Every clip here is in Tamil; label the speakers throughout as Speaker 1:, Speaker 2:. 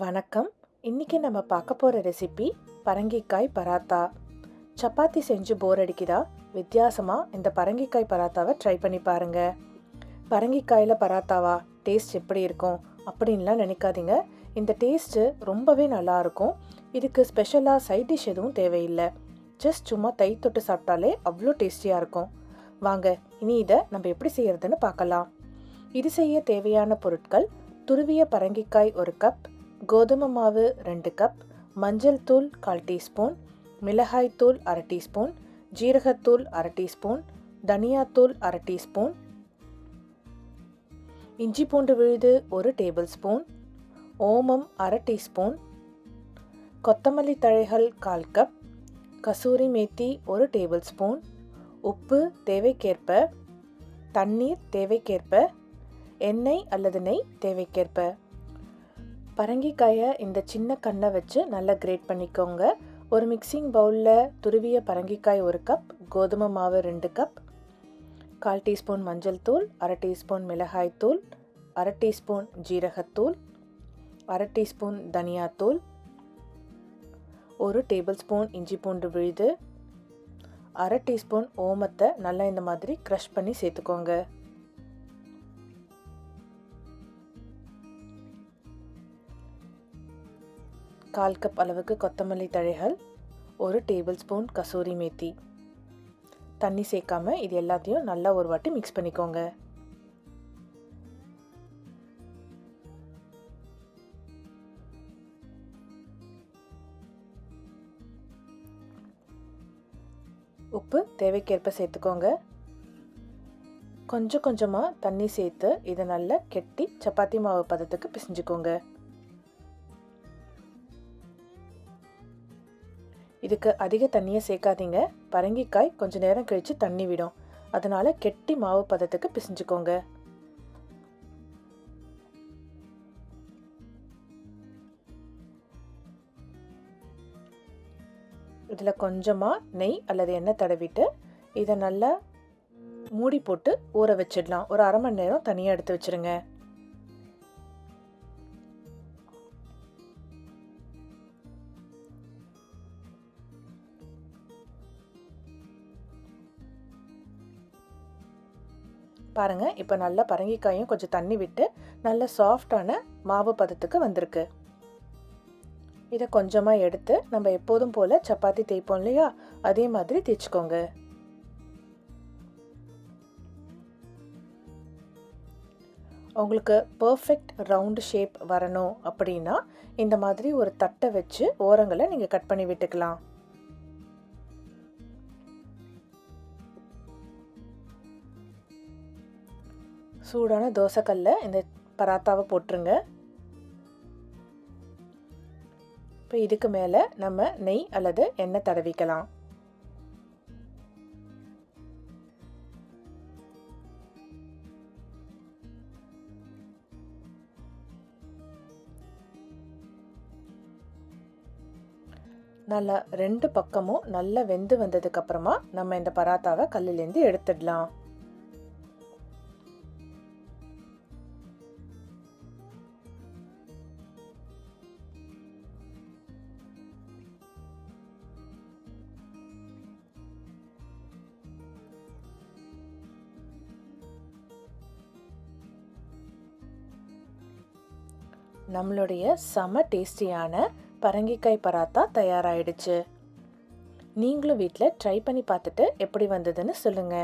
Speaker 1: வணக்கம். இன்னைக்கு நம்ம பார்க்க போகிற ரெசிபி பரங்கிக்காய் பராத்தா. சப்பாத்தி செஞ்சு போர் அடிக்குதா? வித்தியாசமாக இந்த பரங்கிக்காய் பராத்தாவை ட்ரை பண்ணி பாருங்க. பரங்கிக்காயில் பராத்தாவா, டேஸ்ட் எப்படி இருக்கும் அப்படின்லாம் நினைக்காதீங்க. இந்த டேஸ்ட்டு ரொம்பவே நல்லாயிருக்கும். இதுக்கு ஸ்பெஷலாக சைட் டிஷ் எதுவும் தேவையில்லை. ஜஸ்ட் சும்மா தை தொட்டு சாப்பிட்டாலே அவ்வளோ டேஸ்டியாக இருக்கும். வாங்க, இனி இதை நம்ம எப்படி செய்யறதுன்னு பார்க்கலாம். இது செய்ய தேவையான பொருட்கள்: துருவிய பரங்கிக்காய் 1 கப், கோதுமை மாவு 2 கப், மஞ்சள் தூள் 1/4 டீஸ்பூன், மிளகாய் தூள் 1/2 டீஸ்பூன், ஜீரகத்தூள் 1/2 டீஸ்பூன், தனியாத்தூள் 1/2 டீஸ்பூன், இஞ்சி பூண்டு விழுது 1 டேபிள் ஸ்பூன், ஓமம் 1/2 டீஸ்பூன், கொத்தமல்லி தழைகள் 1/4 cup, kasuri methi 1 table spoon, உப்பு தேவைக்கேற்ப, தண்ணீர் தேவைக்கேற்ப, எண்ணெய் அல்லது நெய் தேவைக்கேற்ப. பரங்கிக்காயை இந்த சின்ன கண்ணை வச்சு நல்லா கிரேட் பண்ணிக்கோங்க. ஒரு மிக்சிங் பவுலில் துருவிய பரங்கிக்காய் 1 கப், கோதுமை மாவு 2 கப், 1/4 டீஸ்பூன் மஞ்சள் தூள், 1/2 டீஸ்பூன் மிளகாய் தூள், 1/2 டீஸ்பூன் ஜீரகத்தூள், 1/2 டீஸ்பூன் தனியாத்தூள், 1 டேபிள் ஸ்பூன் இஞ்சி பூண்டு விழுது, 1/2 டீஸ்பூன் ஓமத்தை நல்லா இந்த மாதிரி க்ரஷ் பண்ணி சேர்த்துக்கோங்க. கால் கப் அளவுக்கு கொத்தமல்லி தழைகள், 1 டேபிள் ஸ்பூன் கசூரி மேத்தி. தண்ணி சேர்க்காம இது எல்லாத்தையும் நல்லா ஒரு வாட்டி மிக்ஸ் பண்ணிக்கோங்க. உப்பு தேவைக்கேற்ப சேர்த்துக்கோங்க. கொஞ்சம் கொஞ்சமாக தண்ணி சேர்த்து இதை நல்லா கெட்டி சப்பாத்தி மாவு பதத்துக்கு பிசைஞ்சுக்கோங்க. இதுக்கு அதிக தண்ணியை சேர்க்காதீங்க. பரங்கிக்காய் கொஞ்சம் நேரம் கழித்து தண்ணி விடும். அதனால் கெட்டி மாவு பதத்துக்கு பிசைஞ்சுக்கோங்க. இதில் கொஞ்சமாக நெய் அல்லது எண்ணெய் தடவிட்டு இதை நல்லா மூடி போட்டு ஊற வச்சிடலாம். ஒரு 1/2 மணி நேரம் தனியாக எடுத்து வச்சுருங்க. பாருங்கள், இப்போ நல்லா பரங்கிக்காயும் கொஞ்சம் தண்ணி விட்டு நல்ல சாஃப்டான மாவு பதத்துக்கு வந்திருக்கு. இதை கொஞ்சமாக எடுத்து நம்ம எப்போதும் போல் சப்பாத்தி தேய்ப்போம் இல்லையா, அதே மாதிரி தேய்ச்சிக்கோங்க. உங்களுக்கு பர்ஃபெக்ட் ரவுண்டு ஷேப் வரணும் அப்படின்னா இந்த மாதிரி ஒரு தட்டை வச்சு ஓரங்களை நீங்கள் கட் பண்ணி விட்டுக்கலாம். சூடான தோசைக்கல்ல இந்த பராத்தாவை போட்டுருங்க. இப்போ இதுக்கு மேலே நம்ம நெய் அல்லது எண்ணெய் தடவிக்கலாம். நல்லா 2 பக்கமும் நல்லா வெந்து வந்ததுக்கப்புறமா நம்ம இந்த பராத்தாவை கல்லுலேருந்து எடுத்துடலாம். நம்மளுடைய செம டேஸ்டியான பரங்கிக்காய் பராத்தா தயாராகிடுச்சு. நீங்களும் வீட்டில் ட்ரை பண்ணி பார்த்துட்டு எப்படி வந்ததுன்னு சொல்லுங்க.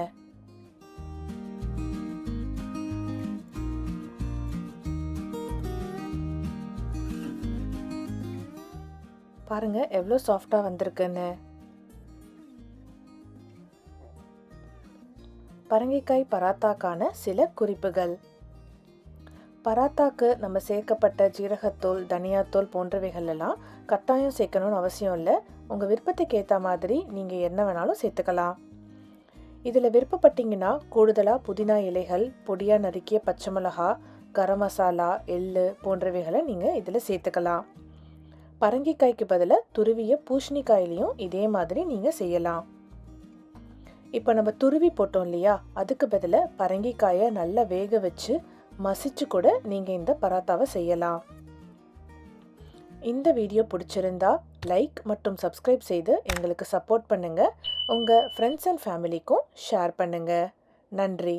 Speaker 1: பாருங்க எவ்வளோ சாஃப்டாக வந்திருக்குன்னு. பரங்கிக்காய் பராத்தாக்கான சில குறிப்புகள்: பராத்தாக்கு நம்ம சேர்க்கப்பட்ட ஜீரகத்தூள், தனியாத்தூள் போன்றவைகள் எல்லாம் கட்டாயம் சேர்க்கணும்னு அவசியம் இல்லை. உங்கள் விருப்பத்துக்கு ஏற்ற மாதிரி நீங்கள் என்ன வேணாலும் சேர்த்துக்கலாம். இதில் விருப்பப்பட்டீங்கன்னா கூடுதலாக புதினா இலைகள், பொடியாக நறுக்கிய பச்சை மிளகா, கரம் மசாலா, எள்ளு போன்றவைகளை நீங்கள் இதில் சேர்த்துக்கலாம். பரங்கிக்காய்க்கு பதிலாக துருவிய பூசணிக்காயிலையும் இதே மாதிரி நீங்கள் செய்யலாம். இப்போ நம்ம துருவி போட்டோம் இல்லையா, அதுக்கு பதிலாக பரங்கிக்காயை நல்லா வேக வச்சு மசிச்சு கூட நீங்கள் இந்த பராத்தாவை செய்யலாம். இந்த வீடியோ பிடிச்சிருந்தா லைக் மற்றும் சப்ஸ்கிரைப் செய்து எங்களுக்கு சப்போர்ட் பண்ணுங்கள். உங்கள் ஃப்ரெண்ட்ஸ் அண்ட் ஃபேமிலிக்கும் ஷேர் பண்ணுங்கள். நன்றி.